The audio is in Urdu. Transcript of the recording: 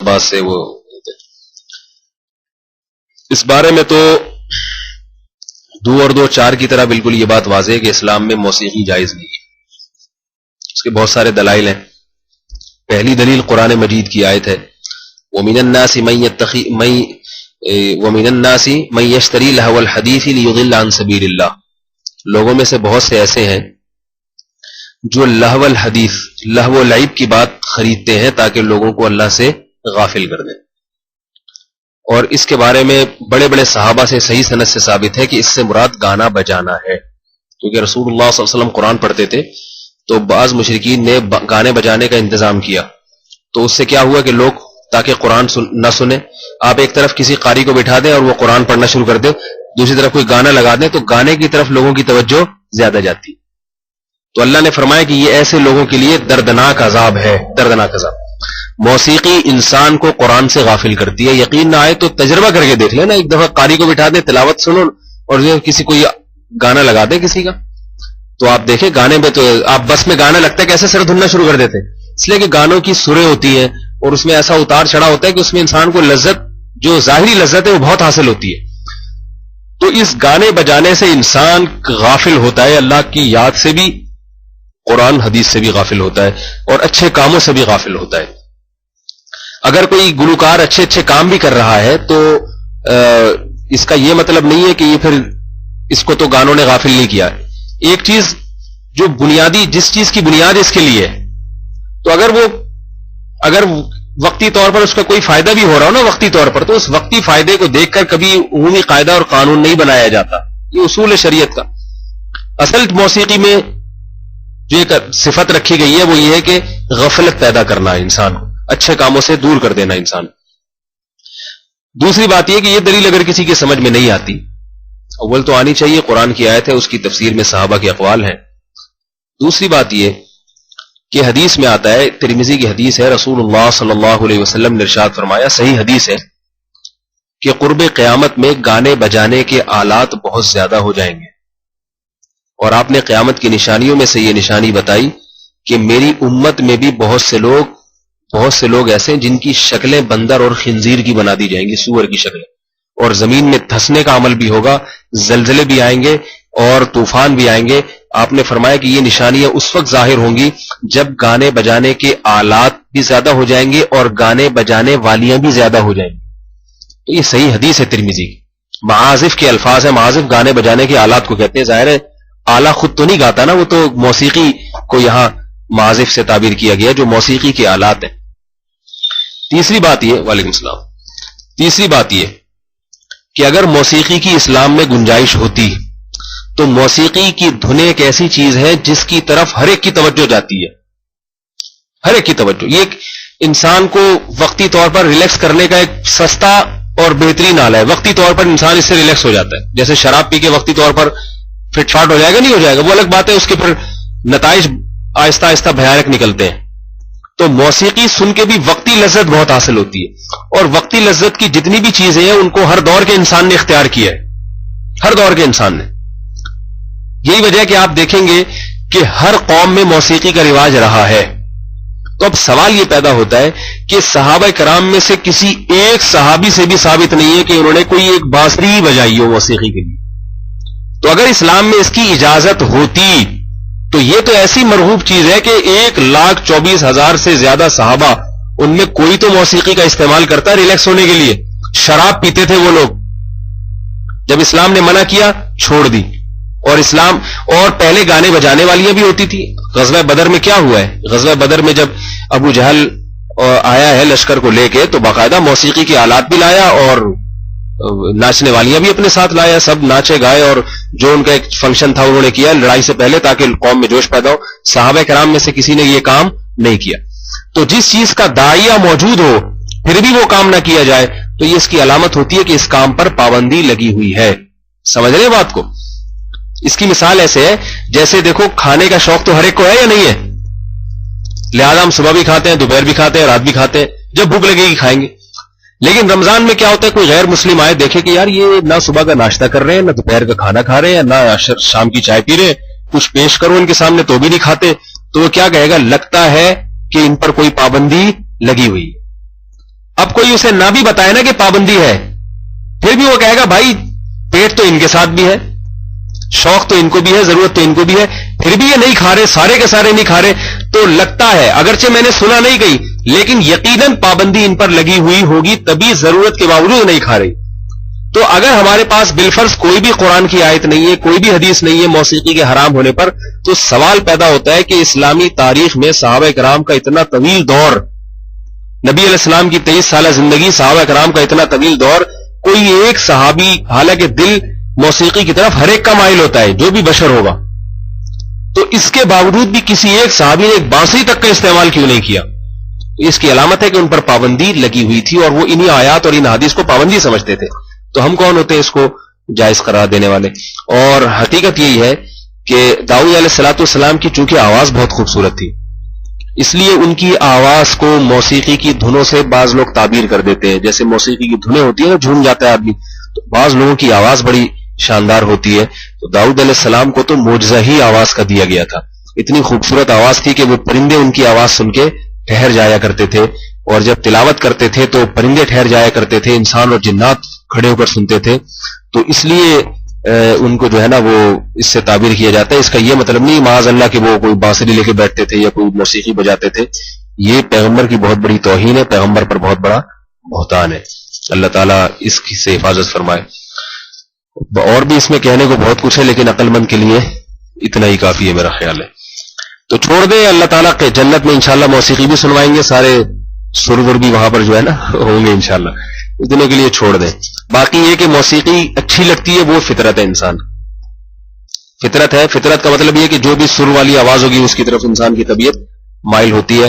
بعد سے وہ اس بارے میں تو 2 اور 2 4 کی طرح بالکل یہ بات واضح ہے کہ اسلام میں موسیقی جائز نہیں ہے. اس کے بہت سارے دلائل ہیں. پہلی دلیل قرآن مجید کی آیت ہے وَمِنَ النَّاسِ مَن يَشْتَرِي لَهْوَ الْحَدِيثِ لِيُضِلَّ عَن سَبِيلِ اللَّهِ. لوگوں میں سے بہت سے ایسے ہیں جو لہو الحدیث لہو العیب کی بات خریدتے ہیں تاکہ لوگوں کو اللہ سے غافل کر دیں. اور اس کے بارے میں بڑے بڑے صحابہ سے صحیح سند سے ثابت ہے کہ اس سے مراد گانا بجانا ہے. کیونکہ رسول اللہ صلی اللہ علیہ وسلم قرآن پڑھتے تھے تو بعض مشرکین نے گانے بجانے کا انتظام کیا. تو اس سے کیا ہوا کہ لوگ تاکہ قرآن نہ سنیں، آپ ایک طرف کسی قاری کو بٹھا دیں اور وہ قرآن پڑھنا شروع کر دے، دوسری طرف کوئی گانا لگا دیں تو گانے کی طرف لوگوں کی توجہ زیادہ جاتی. تو اللہ نے فرمایا کہ یہ ایسے لوگوں کے لیے دردناک عذاب ہے، دردناک عذاب. موسیقی انسان کو قرآن سے غافل کرتی ہے. یقین نہ آئے تو تجربہ کر کے دیکھ لینا. ایک دفعہ قاری کو بٹھا دیں، تلاوت سنو اور کسی کو گانا لگا دیں کسی کا، تو آپ دیکھیں گانے میں تو آپ بس میں گانا لگتا ہے کیسے سر دھننا شروع کر دیتے ہیں. اس لیے کہ گانوں کی سریں ہوتی ہیں اور اس میں ایسا اتار چڑھا ہوتا ہے کہ اس میں انسان کو لذت، جو ظاہری لذت ہے وہ بہت حاصل ہوتی ہے. تو اس گانے بجانے سے انسان غافل ہوتا ہے، اللہ کی یاد سے بھی، قرآن حدیث سے بھی غافل ہوتا ہے اور اچھے کاموں سے بھی غافل ہوتا ہے. اگر کوئی گلوکار اچھے اچھے کام بھی کر رہا ہے تو اس کا یہ مطلب نہیں ہے کہ یہ پھر اس کو تو گانوں نے غافل نہیں کیا. ایک چیز جو بنیادی، جس چیز کی بنیاد اس کے لیے ہے، تو اگر وقتی طور پر اس کا کوئی فائدہ بھی ہو رہا ہو نا وقتی طور پر، تو اس وقتی فائدے کو دیکھ کر کبھی عمومی قاعدہ اور قانون نہیں بنایا جاتا. یہ اصول ہے شریعت کا. اصل موسیقی میں جو ایک صفت رکھی گئی ہے وہ یہ ہے کہ غفلت پیدا کرنا ہے انسان کو، اچھے کاموں سے دور کر دینا انسان. دوسری بات یہ کہ یہ دلیل اگر کسی کے سمجھ میں نہیں آتی، اول تو آنی چاہیے، قرآن کی آیت ہے، اس کی تفسیر میں صحابہ کے اقوال ہیں. دوسری بات یہ کہ حدیث میں آتا ہے، ترمذی کی حدیث ہے، رسول اللہ صلی اللہ علیہ وسلم نے ارشاد فرمایا، صحیح حدیث ہے، کہ قرب قیامت میں گانے بجانے کے آلات بہت زیادہ ہو جائیں گے. اور آپ نے قیامت کی نشانیوں میں سے یہ نشانی بتائی کہ میری امت میں بھی بہت سے لوگ ایسے ہیں جن کی شکلیں بندر اور خنزیر کی بنا دی جائیں گی، سور کی شکلیں، اور زمین میں دھسنے کا عمل بھی ہوگا، زلزلے بھی آئیں گے اور طوفان بھی آئیں گے. آپ نے فرمایا کہ یہ نشانیاں اس وقت ظاہر ہوں گی جب گانے بجانے کے آلات بھی زیادہ ہو جائیں گے اور گانے بجانے والیاں بھی زیادہ ہو جائیں گی. تو یہ صحیح حدیث ہے ترمذی کی. معازف کے الفاظ ہیں، معازف گانے بجانے کے آلات کو کہتے ہیں. ظاہر ہے آلہ خود تو نہیں گاتا نا، وہ تو موسیقی کو یہاں معازف سے تعبیر کیا گیا جو موسیقی کے آلات ہیں. تیسری بات یہ، وعلیکم السلام، تیسری بات یہ کہ اگر موسیقی کی اسلام میں گنجائش ہوتی تو موسیقی کی دھن ایک ایسی چیز ہے جس کی طرف ہر ایک کی توجہ جاتی ہے، ہر ایک کی توجہ. یہ انسان کو وقتی طور پر ریلیکس کرنے کا ایک سستا اور بہترین آلہ ہے. وقتی طور پر انسان اس سے ریلیکس ہو جاتا ہے. جیسے شراب پی کے وقتی طور پر فٹ فاٹ ہو جائے گا، نہیں ہو جائے گا، وہ الگ بات ہے، اس کے پھر نتائج آہستہ آہستہ بھیانک نکلتے ہیں. تو موسیقی سن کے بھی وقتی لذت بہت حاصل ہوتی ہے، اور وقتی لذت کی جتنی بھی چیزیں ہیں ان کو ہر دور کے انسان نے اختیار کیا ہے، ہر دور کے انسان نے. یہی وجہ ہے کہ آپ دیکھیں گے کہ ہر قوم میں موسیقی کا رواج رہا ہے. تو اب سوال یہ پیدا ہوتا ہے کہ صحابہ کرام میں سے کسی ایک صحابی سے بھی ثابت نہیں ہے کہ انہوں نے کوئی ایک بانسری بجائی ہو موسیقی کے لیے. تو اگر اسلام میں اس کی اجازت ہوتی تو یہ تو ایسی مرغوب چیز ہے کہ 1,24,000 سے زیادہ صحابہ، ان میں کوئی تو موسیقی کا استعمال کرتا ہے ریلیکس ہونے کے لیے. شراب پیتے تھے وہ لوگ، جب اسلام نے منع کیا چھوڑ دی. اور اسلام اور پہلے گانے بجانے والیاں بھی ہوتی تھی. غزوہ بدر میں کیا ہوا ہے؟ غزوہ بدر میں جب ابو جہل آیا ہے لشکر کو لے کے تو باقاعدہ موسیقی کے آلات بھی لایا اور ناچنے والیاں بھی اپنے ساتھ لایا. سب ناچے گائے اور جو ان کا ایک فنکشن تھا انہوں نے کیا لڑائی سے پہلے تاکہ قوم میں جوش پیدا ہو. صحابہ کرام میں سے کسی نے یہ کام نہیں کیا. تو جس چیز کا داعیہ موجود ہو پھر بھی وہ کام نہ کیا جائے تو یہ اس کی علامت ہوتی ہے کہ اس کام پر پابندی لگی ہوئی ہے. سمجھ رہے ہیں بات کو؟ اس کی مثال ایسے ہے جیسے دیکھو کھانے کا شوق تو ہر ایک کو ہے یا نہیں ہے؟ لہذا ہم صبح بھی کھاتے ہیں، دوپہر بھی کھاتے ہیں، رات بھی کھاتے ہیں، جب بھوک لگے گی کھائیں گے. لیکن رمضان میں کیا ہوتا ہے، کوئی غیر مسلم آئے دیکھے کہ یار یہ نہ صبح کا ناشتہ کر رہے ہیں، نہ دوپہر کا کھانا کھا رہے ہیں، نہ شام کی چائے پی رہے ہیں، کچھ پیش کرو ان کے سامنے تو بھی نہیں کھاتے، تو وہ کیا کہے گا؟ لگتا ہے کہ ان پر کوئی پابندی لگی ہوئی. اب کوئی اسے نہ بھی بتائے نا کہ پابندی ہے، پھر بھی وہ کہے گا بھائی پیٹ تو ان کے ساتھ بھی ہے، شوق تو ان کو بھی ہے، ضرورت تو ان کو بھی ہے، پھر بھی یہ نہیں کھا رہے، سارے کے سارے نہیں کھا رہے، تو لگتا ہے اگرچہ میں نے سنا نہیں گئی لیکن یقیناً پابندی ان پر لگی ہوئی ہوگی تبھی ضرورت کے باوجود نہیں کھا رہی۔ تو اگر ہمارے پاس بالفرض کوئی بھی قرآن کی آیت نہیں ہے، کوئی بھی حدیث نہیں ہے موسیقی کے حرام ہونے پر، تو سوال پیدا ہوتا ہے کہ اسلامی تاریخ میں صحابہ کرام کا اتنا طویل دور، نبی علیہ السلام کی 23 سالہ زندگی، صحابہ کرام کا اتنا طویل دور، کوئی ایک صحابی، حالانکہ دل موسیقی کی طرف ہر ایک کا مائل ہوتا ہے جو بھی بشر ہوگا، تو اس کے باوجود بھی کسی ایک صحابی نے ایک بانسری تک کا استعمال کیوں نہیں کیا؟ اس کی علامت ہے کہ ان پر پابندی لگی ہوئی تھی اور وہ انہی آیات اور ان حدیث کو پابندی سمجھتے تھے۔ تو ہم کون ہوتے ہیں اس کو جائز قرار دینے والے؟ اور حقیقت یہی ہے کہ داؤد علیہ الصلوۃ والسلام کی چونکہ آواز بہت خوبصورت تھی، اس لیے ان کی آواز کو موسیقی کی دھنوں سے بعض لوگ تعبیر کر دیتے ہیں، جیسے موسیقی کی دھنیں ہوتی ہیں نا، جھوم جاتا ہے آدمی، تو بعض لوگوں کی آواز بڑی شاندار ہوتی ہے، تو داؤد علیہ السلام کو تو معجزہ ہی آواز کا دیا گیا تھا، اتنی خوبصورت آواز تھی کہ وہ پرندے ان کی آواز سن کے ٹھہر جایا کرتے تھے، اور جب تلاوت کرتے تھے تو پرندے ٹھہر جایا کرتے تھے، انسان اور جنات کھڑے ہو کر سنتے تھے، تو اس لیے ان کو جو ہے نا وہ اس سے تعبیر کیا جاتا ہے۔ اس کا یہ مطلب نہیں معاذ اللہ کہ وہ کوئی بانسری لے کے بیٹھتے تھے یا کوئی موسیقی بجاتے تھے، یہ پیغمبر کی بہت بڑی توہین ہے، پیغمبر پر بہت بڑا بہتان ہے، اللہ تعالیٰ اس کی سے حفاظت فرمائے۔ اور بھی اس میں کہنے کو بہت کچھ ہے لیکن عقل مند کے لیے اتنا ہی کافی ہے میرا خیال ہے، تو چھوڑ دیں، اللہ تعالیٰ کے جنت میں انشاءاللہ موسیقی بھی سنوائیں گے، سارے سر ور بھی وہاں پر جو ہے نا ہوں گے انشاءاللہ، اتنے کے لیے چھوڑ دیں۔ باقی یہ کہ موسیقی اچھی لگتی ہے وہ فطرت ہے، انسان فطرت ہے، فطرت کا مطلب یہ کہ جو بھی سر والی آواز ہوگی اس کی طرف انسان کی طبیعت مائل ہوتی ہے۔